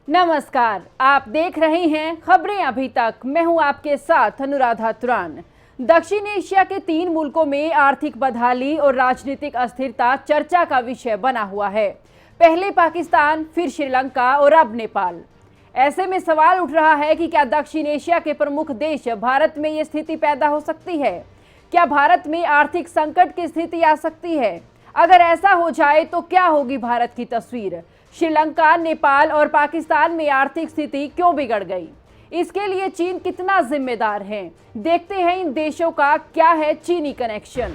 नमस्कार, आप देख रहे हैं खबरें अभी तक। मैं हूं आपके साथ अनुराधा तुरान। दक्षिण एशिया के 3 मुल्कों में आर्थिक बदहाली और राजनीतिक अस्थिरता चर्चा का विषय बना हुआ है। पहले पाकिस्तान, फिर श्रीलंका और अब नेपाल। ऐसे में सवाल उठ रहा है कि क्या दक्षिण एशिया के प्रमुख देश भारत में ये स्थिति पैदा हो सकती है? क्या भारत में आर्थिक संकट की स्थिति आ सकती है? अगर ऐसा हो जाए तो क्या होगी भारत की तस्वीर? श्रीलंका, नेपाल और पाकिस्तान में आर्थिक स्थिति क्यों बिगड़ गई? इसके लिए चीन कितना जिम्मेदार है? देखते हैं इन देशों का क्या है चीनी कनेक्शन।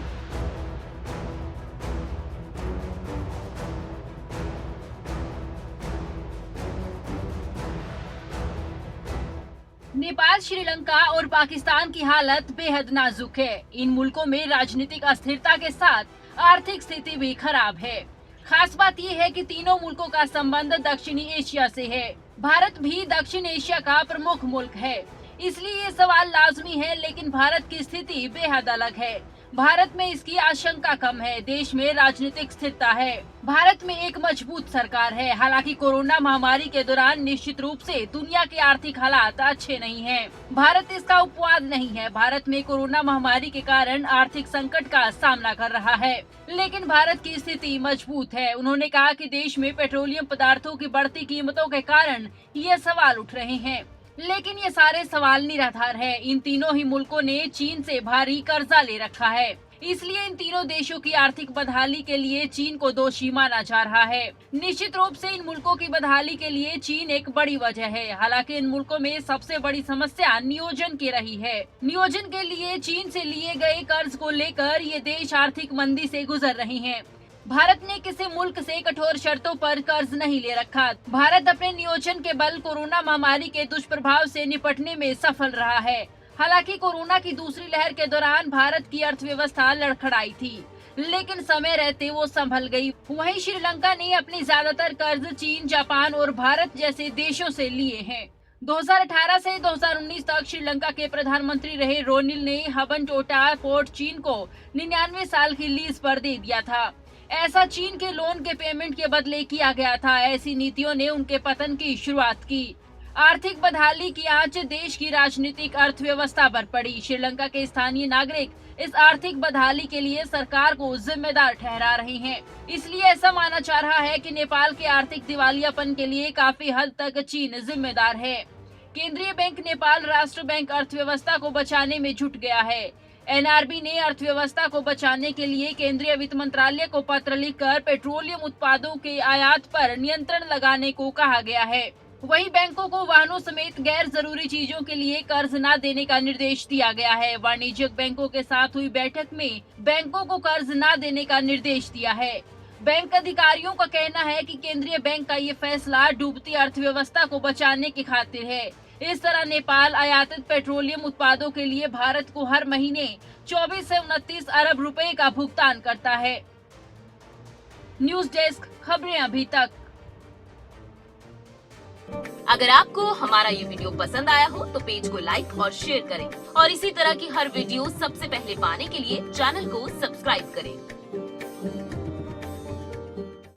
नेपाल, श्रीलंका और पाकिस्तान की हालत बेहद नाजुक है। इन मुल्कों में राजनीतिक अस्थिरता के साथ आर्थिक स्थिति भी खराब है। खास बात यह है कि तीनों मुल्कों का संबंध दक्षिणी एशिया से है। भारत भी दक्षिण एशिया का प्रमुख मुल्क है, इसलिए ये सवाल लाजमी है। लेकिन भारत की स्थिति बेहद अलग है। भारत में इसकी आशंका कम है। देश में राजनीतिक स्थिरता है। भारत में एक मजबूत सरकार है। हालांकि कोरोना महामारी के दौरान निश्चित रूप से दुनिया के आर्थिक हालात अच्छे नहीं हैं। भारत इसका उपवाद नहीं है। भारत में कोरोना महामारी के कारण आर्थिक संकट का सामना कर रहा है, लेकिन भारत की स्थिति मजबूत है। उन्होंने कहा कि देश में पेट्रोलियम पदार्थों की बढ़ती कीमतों के कारण ये सवाल उठ रहे हैं, लेकिन ये सारे सवाल निराधार है। इन तीनों ही मुल्कों ने चीन से भारी कर्जा ले रखा है, इसलिए इन तीनों देशों की आर्थिक बदहाली के लिए चीन को दोषी माना जा रहा है। निश्चित रूप से इन मुल्कों की बदहाली के लिए चीन एक बड़ी वजह है। हालांकि इन मुल्कों में सबसे बड़ी समस्या नियोजन की रही है। नियोजन के लिए चीन से लिए गए कर्ज को लेकर ये देश आर्थिक मंदी से गुजर रहे हैं। भारत ने किसी मुल्क से कठोर शर्तों पर कर्ज नहीं ले रखा। भारत अपने नियोजन के बल कोरोना महामारी के दुष्प्रभाव से निपटने में सफल रहा है। हालांकि कोरोना की दूसरी लहर के दौरान भारत की अर्थव्यवस्था लड़खड़ाई थी, लेकिन समय रहते वो संभल गई। वहीं श्रीलंका ने अपनी ज्यादातर कर्ज चीन, जापान और भारत जैसे देशों से लिए हैं। 2018 से 2019 तक श्रीलंका के प्रधानमंत्री रहे रोनिल ने हबनटोटा पोर्ट चीन को 99 साल की लीज पर दे दिया था। ऐसा चीन के लोन के पेमेंट के बदले किया गया था। ऐसी नीतियों ने उनके पतन की शुरुआत की। आर्थिक बदहाली की आंच देश की राजनीतिक अर्थव्यवस्था पर पड़ी। श्रीलंका के स्थानीय नागरिक इस आर्थिक बदहाली के लिए सरकार को जिम्मेदार ठहरा रहे हैं। इसलिए ऐसा माना जा रहा है कि नेपाल के आर्थिक दिवालियापन के लिए काफी हद तक चीन जिम्मेदार है। केंद्रीय बैंक नेपाल राष्ट्र बैंक अर्थव्यवस्था को बचाने में जुट गया है। एनआरबी ने अर्थव्यवस्था को बचाने के लिए केंद्रीय वित्त मंत्रालय को पत्र लिखकर पेट्रोलियम उत्पादों के आयात पर नियंत्रण लगाने को कहा गया है। वहीं बैंकों को वाहनों समेत गैर जरूरी चीजों के लिए कर्ज न देने का निर्देश दिया गया है। वाणिज्यिक बैंकों के साथ हुई बैठक में बैंकों को कर्ज न देने का निर्देश दिया है। बैंक अधिकारियों का कहना है कि केंद्रीय बैंक का ये फैसला डूबती अर्थव्यवस्था को बचाने की खातिर है। इस तरह नेपाल आयातित पेट्रोलियम उत्पादों के लिए भारत को हर महीने 24 से 29 अरब रुपए का भुगतान करता है। न्यूज डेस्क, खबरें अभी तक। अगर आपको हमारा ये वीडियो पसंद आया हो तो पेज को लाइक और शेयर करें और इसी तरह की हर वीडियो सबसे पहले पाने के लिए चैनल को सब्सक्राइब करें।